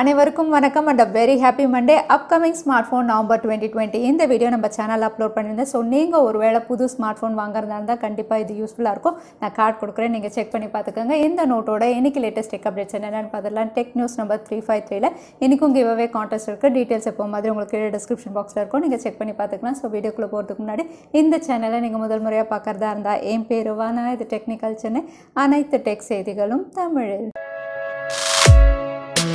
அனைவருக்கும் வணக்கம் and a very happy Monday. Upcoming smartphone November 2020 இந்த வீடியோ நம்ம சேனல்ல அப்லோட் பண்ணிருந்தேன். சோ நீங்க ஒருவேளை புது ஸ்மார்ட்போன் வாங்குறதா இருந்தா கண்டிப்பா இது யூஸ்ஃபுல்லா இருக்கும். நான் கார்டு கொடுக்கிறேன், நீங்க செக் பண்ணி பாத்துக்கோங்க. இந்த நோட்டோட இன்னைக்கு லேட்டஸ்ட் டெக் அப்டேட்ஸ் என்னன்னு பார்த்தலாம். டெக் நியூஸ் நம்பர் 353ல இன்னைக்கும் giveaway contest இருக்கு. டீடைல்ஸ் எப்போ மாதிரி உங்களுக்கு கீழ டிஸ்கிரிப்ஷன் பாக்ஸ்ல இருக்கும். நீங்க செக் பண்ணி பாத்துக்கலாம். சோ வீடியோக்குள்ள போறதுக்கு முன்னாடி இந்த சேனலை நீங்க முதல் முறையா பார்க்கறதா இருந்தா என் பேர் வானா, இது டெக்னிக்கல் சென்னை, அனைத்து டெக் செய்திகளும் தமிழில்.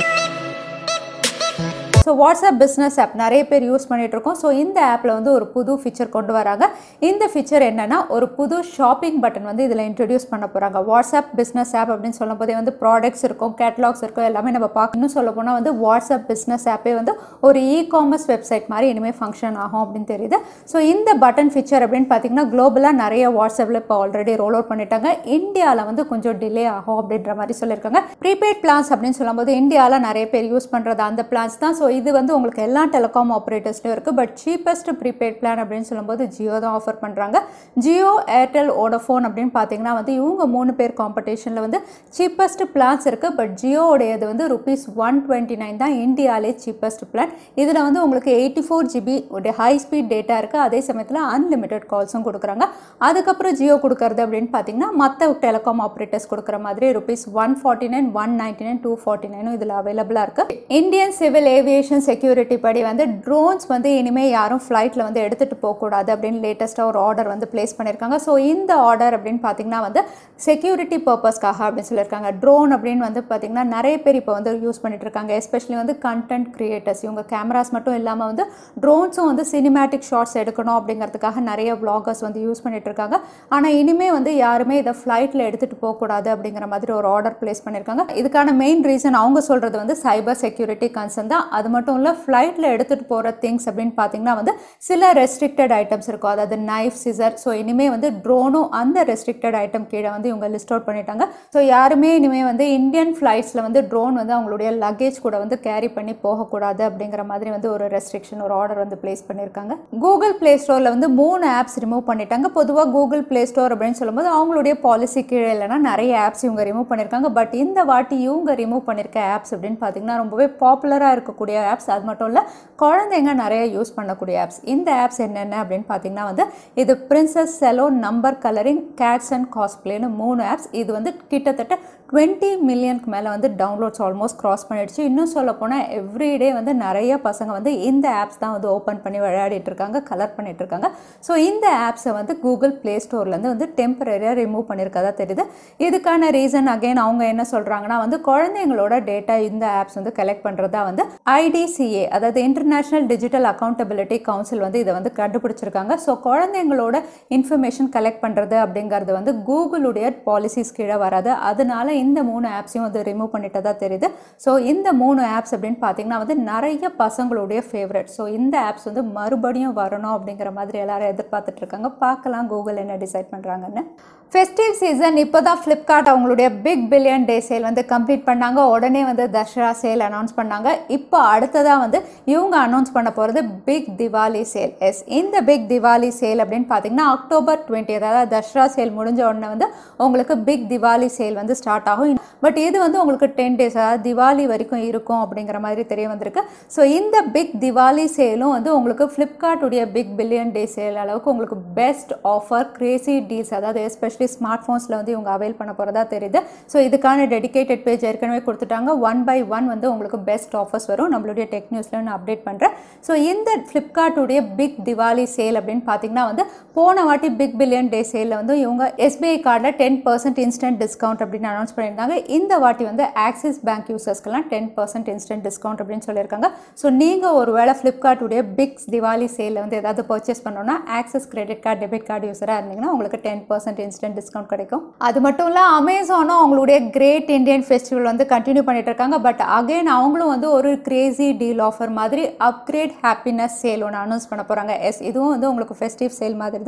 So WhatsApp business app நிறைய பேர் யூஸ் பண்ணிட்டு இருக்கோம். ஸோ இந்த ஆப்பில் வந்து ஒரு புது ஃபீச்சர் கொண்டு வராங்க. இந்த ஃபீச்சர் என்னன்னா ஒரு புது ஷாப்பிங் பட்டன் வந்து இதில் இன்ட்ரடியூஸ் பண்ண போகிறாங்க. வாட்ஸ்அப் பிஸ்னஸ் ஆப் அப்படின்னு சொல்லும் போதே வந்து ப்ராடக்ட்ஸ் இருக்கும், கேட்டலாக்ஸ் இருக்கும், எல்லாமே நம்ம பார்க்கணும். சொல்ல போனால் வந்து வாட்ஸ்அப் பிஸ்னஸ் ஆப்பே வந்து ஒரு இ-காமர்ஸ் வெப்சைட் மாதிரி இனிமேல் ஃபங்க்ஷன் ஆகும் அப்படின்னு தெரியுது. ஸோ இந்த பட்டன் ஃபீச்சர் அப்படின்னு பார்த்தீங்கன்னா குளோபலாக நிறைய வாட்ஸ்அப்பில் இப்போ ஆல்ரெடி ரோல் அவுட் பண்ணிட்டாங்க. இந்தியாவில் வந்து கொஞ்சம் டிலே ஆகும் அப்படின்ற மாதிரி சொல்லியிருக்காங்க. ப்ரீபெய்ட் பிளான்ஸ் அப்படின்னு சொல்லும்போது இந்தியாவில் நிறைய பேர் யூஸ் பண்ணுறது அந்த பிளான்ஸ் தான். ஸோ இது வந்து உங்களுக்கு எல்லா டெலிகாம் ஆப்ரேட்டர்ஸ்லையும் இருக்குது. பட் சீப்பஸ்ட் ப்ரீபெய்ட் பிளான் அப்படின்னு சொல்லும்போது ஜியோ தான் ஆஃபர் பண்ணுறாங்க. ஜியோ, ஏர்டெல், வோடஃபோன் அப்படின்னு பார்த்தீங்கன்னா வந்து இவங்க 3 பேர் காம்படிஷனில் வந்து சீப்பஸ்ட் பிளான்ஸ் இருக்குது. பட் ஜியோடையது வந்து ₹129 தான் இந்தியாவிலே சீப்பஸ்ட் பிளான். இதில் வந்து உங்களுக்கு 84 GB ஹை ஸ்பீட் டேட்டா இருக்குது. அதே சமயத்தில் அன்லிமிட்டட் கால்ஸும் கொடுக்குறாங்க. அதுக்கப்புறம் ஜியோ கொடுக்குறது அப்படின்னு பார்த்தீங்கன்னா மற்ற டெலிகாம் ஆப்ரேட்டர்ஸ் கொடுக்குற மாதிரி ₹149, $199, $249 இதில் அவைலபிளாக இருக்குது. இந்தியன் சிவில் ஏவியேஷன் செக்யூரிட்டி படி வந்து ட்ரோன்ஸ் வந்து இனிமேல் யாரும் ஃப்ளைட்டில் வந்து எடுத்துகிட்டு போகக்கூடாது அப்படின்னு லேட்டஸ்ட்டாக ஒரு ஆர்டர் வந்து பிளேஸ் பண்ணியிருக்காங்க. ஸோ இந்த ஆர்டர் அப்படின்னு பார்த்தீங்கன்னா வந்து செக்யூரிட்டி பர்பஸ்க்காக அப்படின்னு சொல்லியிருக்காங்க. ட்ரோன் அப்படின்னு வந்து பார்த்தீங்கன்னா நிறைய பேர் இப்போ வந்து யூஸ் பண்ணிட்டு இருக்காங்க. எஸ்பெஷலி வந்து கண்டென்ட் கிரியேட்டர்ஸ். இவங்க கேமராஸ் மட்டும் இல்லாமல் வந்து ட்ரோன்ஸும் வந்து சினிமேட்டிக் ஷாட்ஸ் எடுக்கணும் அப்படிங்கிறதுக்காக நிறைய வ்ளாகர்ஸ் வந்து யூஸ் பண்ணிட்டு இருக்காங்க. ஆனால் இனிமேல் வந்து யாருமே இதை ஃப்ளைட்டில் எடுத்துகிட்டு போகக்கூடாது அப்படிங்கிற மாதிரி ஒரு ஆர்டர் பிளேஸ் பண்ணியிருக்காங்க. இதுக்கான மெயின் ரீசன் அவங்க சொல்கிறது வந்து சைபர் செக்யூரிட்டி கன்சர்ன் தான். அது மட்டும் இல்லை, ஃப்ளைட்டில் எடுத்துகிட்டு போகிற திங்ஸ் அப்படின்னு பார்த்தீங்கன்னா வந்து சில ரெஸ்ட்ரிக்டட் ஐட்டம்ஸ் இருக்கும். அதாவது நைஃப், சிசர். ஸோ இனிமேல் வந்து ட்ரோனும் அந்த ரெஸ்ட்ரிக்டட் ஐட்டம் கீழே வந்து இவங்க லிஸ்ட் அவுட் பண்ணிட்டாங்க. ஸோ யாருமே இனிமேல் வந்து இந்தியன் ஃப்ளைட்ஸில் வந்து ட்ரோன் வந்து அவங்களுடைய லக்கேஜ் கூட வந்து கேரி பண்ணி போகக்கூடாது அப்படிங்கிற மாதிரி வந்து ஒரு ரெஸ்ட்ரிக்ஷன், ஒரு ஆர்டர் வந்து பிளேஸ் பண்ணியிருக்காங்க. கூகுள் பிளே ஸ்டோரில் வந்து 3 ஆப்ஸ் ரிமூவ் பண்ணிட்டாங்க. பொதுவாக கூகுள் பிளே ஸ்டோர் அப்படின்னு சொல்லும்போது அவங்களுடைய பாலிசி கீழே இல்லைன்னா நிறைய ஆப்ஸ் இவங்க ரிமூவ் பண்ணியிருக்காங்க. பட் இந்த வாட்டி இவங்க ரிமூவ் பண்ணியிருக்க ஆப்ஸ் அப்படின்னு பார்த்தீங்கன்னா ரொம்பவே பாப்புலராக இருக்கக்கூடிய ஆப்ஸ். அது மட்டும் இல்லை, குழந்தைங்க நிறைய யூஸ் பண்ணக்கூடிய ஆப்ஸ். இந்த ஆப்ஸ் என்னென்ன அப்படின்னு பார்த்தீங்கன்னா வந்து இது princess salon, number colouring, cats and காஸ்பிளேன்னு 3 ஆப்ஸ். இது வந்து கிட்டத்தட்ட 20 மில்லியனுக்கு மேலே வந்து டவுன்லோட்ஸ் ஆல்மோஸ்ட் கிராஸ் பண்ணிடுச்சு. இன்னும் சொல்ல போனால் எவ்ரிடே வந்து நிறைய பசங்க வந்து இந்த ஆப்ஸ் தான் வந்து ஓப்பன் பண்ணி விளையாடிட்டு இருக்காங்க, கலர் பண்ணிட்டு இருக்காங்க. ஸோ இந்த ஆப்ஸை வந்து கூகுள் பிளே ஸ்டோர்லேருந்து வந்து டெம்பரரியாக ரிமூவ் பண்ணியிருக்கதா தெரியுது. இதுக்கான ரீசன் அகைன் அவங்க என்ன சொல்கிறாங்கன்னா வந்து குழந்தைங்களோட டேட்டா இந்த ஆப்ஸ் வந்து கலெக்ட் பண்ணுறதா வந்து IDCA, அதாவது இன்டர்நேஷனல் டிஜிட்டல் அக்கௌண்டபிலிட்டி கவுன்சில் வந்து இதை வந்து கண்டுபிடிச்சிருக்காங்க. ஸோ குழந்தைங்களோட இன்ஃபர்மேஷன் கலெக்ட் பண்ணுறது அப்படிங்கிறது வந்து கூகுளுடைய பாலிசிஸ் கீழே வராது. அதனால இந்த 3 ஆப்ஸையும் வந்து ரிமூவ் பண்ணிட்டதா தெரியுது. ஸோ இந்த 3 ஆப்ஸ் அப்படின்னு பார்த்தீங்கன்னா வந்து நிறைய பசங்களுடைய ஃபேவரட். ஸோ இந்த ஆப்ஸ் வந்து மறுபடியும் வரணும் அப்படிங்கிற மாதிரி எல்லாரும் எதிர்பார்த்துட்டு இருக்காங்க. பார்க்கலாம் கூகுள் என்ன டிசைட் பண்ணுறாங்கன்னு. ஃபெஸ்டிவ் சீசன் இப்போ தான் ஃப்ளிப்கார்ட் அவங்களுடைய பிக் பில்லியன் டே சேல் வந்து கம்ப்ளீட் பண்ணாங்க. உடனே வந்து தசரா சேல் அனௌன்ஸ் பண்ணாங்க. இப்போ அடுத்ததாக வந்து இவங்க அனௌன்ஸ் பண்ண போகிறது பிக் திவாலி சேல். இந்த பிக் திவாலி சேல் அப்படின்னு பார்த்தீங்கன்னா October 20, அதாவது தசரா சேல் முடிஞ்ச உடனே வந்து உங்களுக்கு பிக் திவாலி சேல் வந்து ஸ்டார்ட் ஆகும். பட் இது வந்து உங்களுக்கு 10 days, அதாவது திவாலி வரைக்கும் இருக்கும் அப்படிங்கிற மாதிரி தெரிய வந்திருக்கு. ஸோ இந்த பிக் திவாலி சேலும் வந்து உங்களுக்கு ஃப்ளிப்கார்ட்டுடைய பிக் பில்லியன் டே சேல் அளவுக்கு உங்களுக்கு பெஸ்ட் ஆஃபர், கிரேசி டீல்ஸ், அதாவது எஸ்பெஷலி ஸ்மார்ட் ஃபோன்ஸில் வந்து இவங்க அவைல் பண்ண போகிறதா தெரியுது. ஸோ இதுக்கான டெடிகேட்டட் பேஜ் ஏற்கனவே கொடுத்துட்டாங்க. 1 by 1 வந்து உங்களுக்கு பெஸ்ட் ஆஃபர்ஸ் வரும். நம்மளுடைய டெக் நியூஸில் நான் அப்டேட் பண்ணுறேன். ஸோ இந்த ஃப்ளிப்கார்ட்டுடைய பிக் திவாலி சேல் அப்படின்னு பார்த்தீங்கன்னா வந்து போன வாட்டி பிக் பில்லியன் டே சேலில் வந்து இவங்க SBI கார்டில் 10% இன்ஸ்டன்ட் டிஸ்கவுண்ட் அப்படின்னு அனௌன்ஸ் பண்ணியிருந்தாங்க. இந்த வாட்டி வந்து ஆக்சிஸ் பேங்க் யூசர்ஸ்க்கெல்லாம் 10% இன்ஸ்டன்ட் டிஸ்கவுண்ட் அப்படின்னு சொல்லியிருக்காங்க. ஸோ நீங்கள் ஒரு வேளை ஃப்ளிப்கார்ட்டுடைய பிக் திவாலி சேலில் வந்து ஏதாவது பர்ச்சேஸ் பண்ணோன்னா Axis credit card, debit card யூஸராக இருந்தீங்கன்னா உங்களுக்கு 10% இன்ஸ்டன்ட் டிஸ்கவுண்ட் கிடைக்கும். அது மட்டும் இல்லை, அமேசானும் அவங்களுடைய கிரேட் இந்தியன் ஃபெஸ்டிவல் வந்து கண்டினியூ பண்ணிட்டு இருக்காங்க. பட் அகைன் அவங்களும் வந்து ஒரு கிரேசி டீல் ஆஃபர் மாதிரி அப்கிரேட் ஹாப்பினஸ் சேல் ஒன்று அனௌன்ஸ் பண்ண போகிறாங்க. இதுவும் வந்து உங்களுக்கு ஃபெஸ்டிவ் சேல் மாதிரி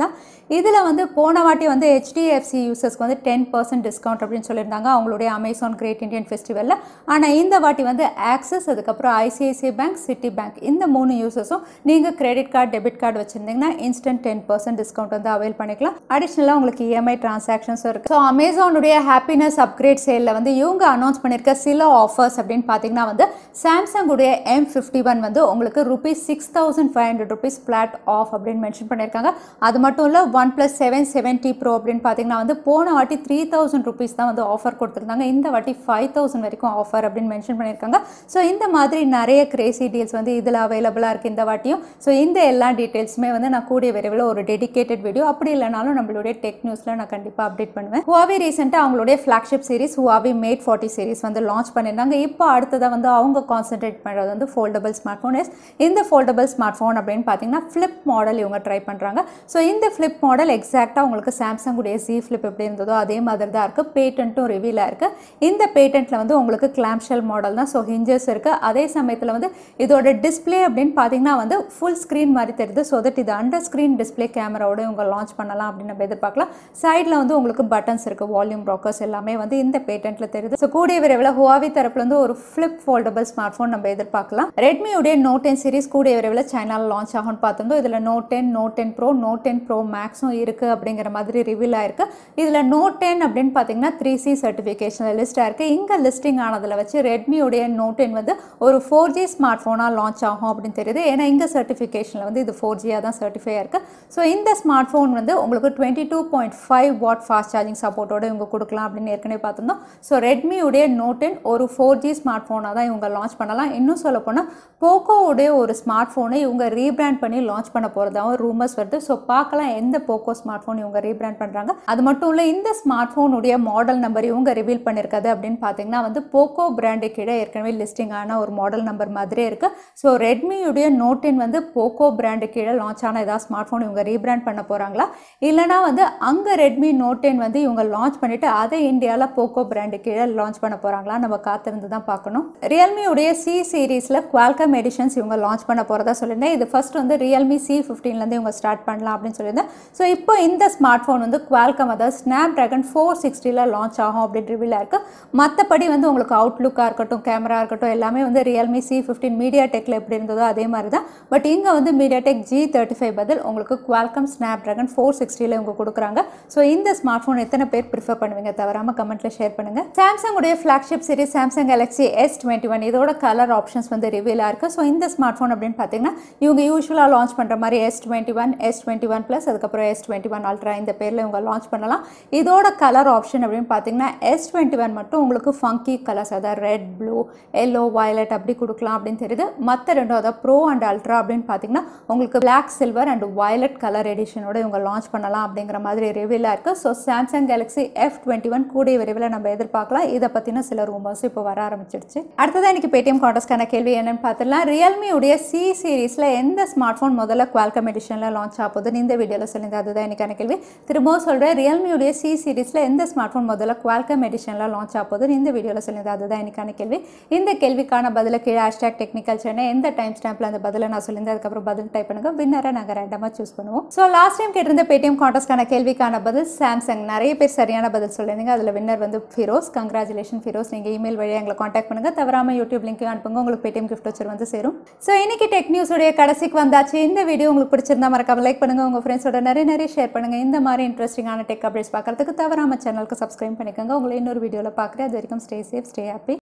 தான். இதில் வந்து போன வாட்டி வந்து HDFC யூசர்ஸ்க்கு வந்து 10% டிஸ்கவுண்ட் அப்படின்னு சொல்லியிருந்தாங்க. அவங்களுடைய அமேசான் கிரேட் இந்தியன் ஃபெஸ்டிவலில். ஆனால் இந்த வாட்டி வந்து ஆக்சிஸ், அதுக்கப்புறம் ஐசிஐசிஐ பேங்க், சிட்டி பேங்க் இந்த 3 யூசர்ஸும் நீங்கள் கிரெடிட் கார்டு டெபிட் கார்டு வச்சுருந்தீங்கன்னா இன்ஸ்டன்ட் 10% டிஸ்கவுண்ட் வந்து அவைல் பண்ணிக்கலாம். அடிஷ்னலாக உங்களுக்கு இஎம்ஐ டிரான்சாக்ஷன்ஸும் இருக்குது. ஸோ அமேசானுடைய ஹாப்பினஸ் அப்கிரேட் சேலில் வந்து இவங்க அனௌன்ஸ் பண்ணியிருக்க சில ஆஃபர்ஸ் அப்படின்னு பார்த்தீங்கன்னா வந்து சாம்சங்குடைய M51 வந்து உங்களுக்கு ₹6,500 ஃப்ளாட் ஆஃப் அப்படின்னு மென்ஷன் பண்ணியிருக்காங்க. அது மட்டும் இல்லை OnePlus 7 70 Pro அப்படின்னு பார்த்தீங்கன்னா வந்து போன வாட்டி ₹3,000 தான் வந்து ஆஃபர் கொடுத்துருந்தாங்க. இந்த வாட்டி 5,000 வரைக்கும் ஆஃபர் அப்படின்னு மென்ஷன் பண்ணியிருக்காங்க. ஸோ இந்த மாதிரி நிறைய கிரேசி டீல்ஸ் வந்து இதில் அவைலபிளாக இருக்குது இந்த வாட்டியும். ஸோ இந்த எல்லா டீட்டெயில்ஸுமே வந்து நான் கூடிய விரைவில் ஒரு டெடிகேட்டட் வீடியோ அப்படி இல்லைனாலும் நம்மளுடைய டெக் நியூஸில் நான் கண்டிப்பாக அப்டேட் பண்ணுவேன். Huawei ரீசெண்டாக அவங்களுடைய flagship series Huawei Mate 40 series வந்து லான்ச் பண்ணியிருந்தாங்க. இப்போ அடுத்ததாக வந்து அவங்க கான்சென்ட்ரேட் பண்ணுறது வந்து ஃபோல்டபிள் ஸ்மார்ட் ஃபோன். இந்த ஃபோல்டபிள் ஸ்மார்ட் ஃபோன் அப்படின்னு பார்த்தீங்கன்னா ஃப்ளிப் மாடல் இவங்க ட்ரை பண்ணுறாங்க. ஸோ இந்த ஃப்ளிப் மாடல் எக்ஸாக்டாக உங்களுக்கு சாம்சங்குடைய Z ஃப்ளிப் எப்படி இருந்ததோ அதே மாதிரி தான் இருக்குது. பேட்டன்ட்டும் ரிவீலாக இருக்குது. இந்த பேட்டன்ட்டில் வந்து உங்களுக்கு கிளாம்ஷெல் மாடல் தான். ஸோ ஹிஞ்சஸ் இருக்குது. அதே சமயத்தில் வந்து இதோட டிஸ்பிளே அப்படின்னு பார்த்தீங்கன்னா வந்து ஃபுல் ஸ்க்ரீன் மாதிரி தெரியுது. ஸோ தட் இது அண்டர் ஸ்க்ரீன் டிஸ்பிளே கேமராவோட இவங்க லான்ச் பண்ணலாம் அப்படின்னு நம்ம எதிர்பார்க்கலாம். சைடில் வந்து உங்களுக்கு பட்டன்ஸ் இருக்குது, வால்யூம் ராக்கர்ஸ் எல்லாமே வந்து இந்த பேட்டன்ட்டில் தெரியுது. ஸோ கூடிய விரைவில் Huawei தரப்புல வந்து ஒரு ஃப்ளிப் ஃபோல்டபிள் ஸ்மார்ட் ஃபோன் நம்ம எதிர்பார்க்கலாம். ரெட்மியுடைய Note 10 சீரிஸ் கூடிய விரைவில் சைனாவில் லான்ச் ஆகும்னு பார்த்துருந்தோம். இதில் Note 10, Note 10 Pro, Note 10 Pro Maxும் இருக்குது அப்படிங்கிற மாதிரி ரிவீல் ஆயிருக்கு. இதில் Note 10 அப்படின்னு பார்த்தீங்கன்னா 3C சர்டிஃபிகேஷன் லிஸ்ட் ஆயிருக்கு. இங்கே லிஸ்டிங் ஆனதில் வச்சு ரெட்மியுடைய Note 10 வந்து ஒரு 4G ஸ்மார்ட் ஃபோனாக லான்ச் ஆகும் அப்படின்னு தெரியுது. ஏன்னா இங்கே சர்டிஃபிகேஷனில் வந்து இது 4G தான் சர்டிஃபை ஆயிருக்கு. ஸோ இந்த ஸ்மார்ட் ஃபோன் வந்து உங்களுக்கு 22.5 வாட் ஃபாஸ்ட் சார்ஜிங் சப்போர்ட்டோட இவங்க கொடுக்கலாம் அப்படின்னு ஏற்கனவே பார்த்துருந்தோம். ஸோ ரெட்மியுடைய Note 10 ஒரு 4G ஸ்மார்ட் ஃபோனாக தான் இவங்க லான்ச் பண்ணலாம். இன்னும் சொல்ல போனால் போக்கோவுடைய ஒரு ஸ்மார்ட் ஃபோனை இவங்க ரீபிராண்ட் பண்ணி லான்ச் பண்ண போகிறதாவும் ரூமர்ஸ் வருது. ஸோ பார்க்கலாம் எந்த போக்கோ ஸ்மார்ட் ஃபோன் இவங்க ரீபிராண்ட் பண்ணுறாங்க. அது மட்டும் இல்லை இந்த ஸ்மார்ட் ஃபோனுடைய மாடல் நம்பர் இவங்க ரிவீல் பண்ணியிருக்காது அப்படின்னு பார்த்தீங்கன்னா வந்து போக்கோ பிராண்டு கீழே ஏற்கனவே லிஸ்டிங் ஆன ஒரு மாடல் நம்பர் மாதிரியே இருக்குது. ஸோ ரெட்மியுடைய Note 10 வந்து போக்கோ பிராண்டு கீழே லான்ச் ஆன ஏதாவது ஸ்மார்ட் ஃபோன் இவங்க ரீபிராண்ட் பண்ண போகிறாங்களா, இல்லைனா வந்து அங்கே ரெட்மி Note 10 வந்து இவங்க லான்ச் பண்ணிவிட்டு அதை இந்தியாவில் போக்கோ பிராண்டு கீழே லான்ச் பண்ண போகிறாங்களா நம்ம காத்திருந்து தான் பார்க்கணும். ரியல்மியுடைய C சீரீஸில் Qualcomm எடிஷன்ஸ் இவங்க லான்ச் பண்ண போகிறதா சொல்லியிருந்தேன். இது ஃபர்ஸ்ட் வந்து ரியல்மி C15லேருந்து இவங்க ஸ்டார்ட் பண்ணலாம் அப்படின்னு சொல்லியிருந்தேன். ஸோ இப்போ இந்த ஸ்மார்ட் ஃபோன் வந்து Qualcomm அதாவது Snapdragon 460 லான்ச் ஆகும் அப்படின்னு ரிவீலாக இருக்குது. மற்றபடி வந்து உங்களுக்கு அவுட்லுக்காக இருக்கட்டும், கேமரா இருக்கட்டும் எல்லாமே வந்து ரியல்மி C15 மீடியா டெக்கில் எப்படி இருந்ததோ அதே மாதிரி தான். பட் இங்கே வந்து மீடியா டெக் G35 பதில் உங்களுக்கு Qualcomm Snapdragon 460 இவங்க கொடுக்குறாங்க. ஸோ இந்த ஸ்மார்ட் ஃபோன் எத்தனை பேர் ப்ரிஃபர் பண்ணுவீங்க தவறாமல் கமெண்ட்டில் ஷேர் பண்ணுங்கள். சாம்சங்குடைய flagship series Samsung Galaxy S21 இதோட கலர் ஆப்ஷன்ஸ் வந்து ரிவீலாக இருக்குது. ஸோ இந்த ஸ்மார்ட் ஃபோன் அப்படின்னு பார்த்தீங்கன்னா இவங்க யூஸ்வலாக லான்ச் பண்ணுற மாதிரி S21, S21 Plus, அதுக்கப்புறம் S21 Ultra இந்த பேரில் இவங்க லான்ச் பண்ணலாம். இதோட கலர் ஆப்ஷன் அப்படின்னு பார்த்தீங்கன்னா S21 மட்டும் உங்களுக்கு ஃபங்கி கலர்ஸ் அதாவது ரெட், ப்ளூ, எல்லோ, வயலட் அப்படி கொடுக்கலாம் அப்படின்னு தெரியுது. மற்ற ரெண்டும் அதாவது ப்ரோ அண்ட் அல்ட்ரா அப்படின்னு பார்த்தீங்கன்னா உங்களுக்கு black, silver and violet colour எடிஷனோட இவங்க லான்ச் பண்ணலாம் அப்படிங்கிற மாதிரி ரிவீலாக இருக்குது. ஸோ சாம்சங் கேலக்ஸி F21 கூடிய விரைவில் நம்ம எதிர்பார்க்கலாம். இதை பற்றின சில ரூமர்ஸ் இப்போ வர ஆரம்பிச்சிடுச்சு. அடுத்ததான் இன்னைக்கு Paytm கான்டெஸ்ட்கான கேள்வி என்னன்னு பார்த்துலாம். ரியல்மியுடைய C சீரீஸில் எந்த ஸ்மார்ட் ஃபோன் முதல்ல Qualcomm எடிஷனில் லான்ச் ஆகுதுன்னு இந்த வீடியோவில் சொல்லியிருந்தேன். அதுதான் இன்னைக்கான கேள்வி. திரும்பவும் சொல்கிறேன், ரியல்மியுடைய C சீரீஸில் எந்த ஸ்மார்ட் ஃபோன் முதல்ல Qualcomm எடிஷனில் லான்ச் ஆகுதுன்னு இந்த வீடியோவில் சொல்லியிருந்தேன். அதுதான் இன்னைக்கான கேள்வி. இந்த கேள்விக்கான பதில கீழே #technical Chennai எந்த டைம் ஸ்டாம்பில் அந்த பதிலை நான் சொல்லியிருந்தேன் அதுக்கப்புறம் பதில் டைப் பண்ணுங்க. வின்னரை நாங்கள் ரேண்டமாக சூஸ் பண்ணுவோம். ஸோ லாஸ்ட் டைம் கேட்டிருந்த Paytm கான்டெஸ்ட்கான கேள்விக்கான பதில் சாம்சங். நிறைய பேர் சரியான பதில் சொல்லியிருந்தீங்க. அதில் வின்னர் வந்து ஃபிரோஸ். கங்க்ராச்சுலேஷன் ஃபிரோஸ். நீங்கள் இமெயில் வழியாக எங்களை காண்டாக்ட் பண்ணுங்கள். தவறாமல் யூடியூப் லிங்க் அனுப்புங்க. உங்களுக்கு Paytm கிஃப்ட் வச்சர் வந்து சேரும். ஸோ இன்னைக்கு டெக் நியூஸுடைய கடைசிக்கு வந்தாச்சு. இந்த வீடியோ உங்களுக்கு பிடிச்சிருந்தா மறக்காம லைக் பண்ணுங்கள். உங்கள் ஃப்ரெண்ட்ஸோட நிறைய ஷேர் பண்ணுங்கள். இந்த மாதிரி இன்ட்ரெஸ்டிங்கான டெக் அப்டேட்ஸ் பார்க்கறதுக்கு தவறாமல் சேனலுக்கு சப்ஸ்கிரைப் பண்ணிக்கோங்க. உங்களை இன்னொரு வீடியோவில் பார்க்குறேன். அது வரைக்கும் ஸ்டே சேஃப், ஸ்டே ஹாப்பி.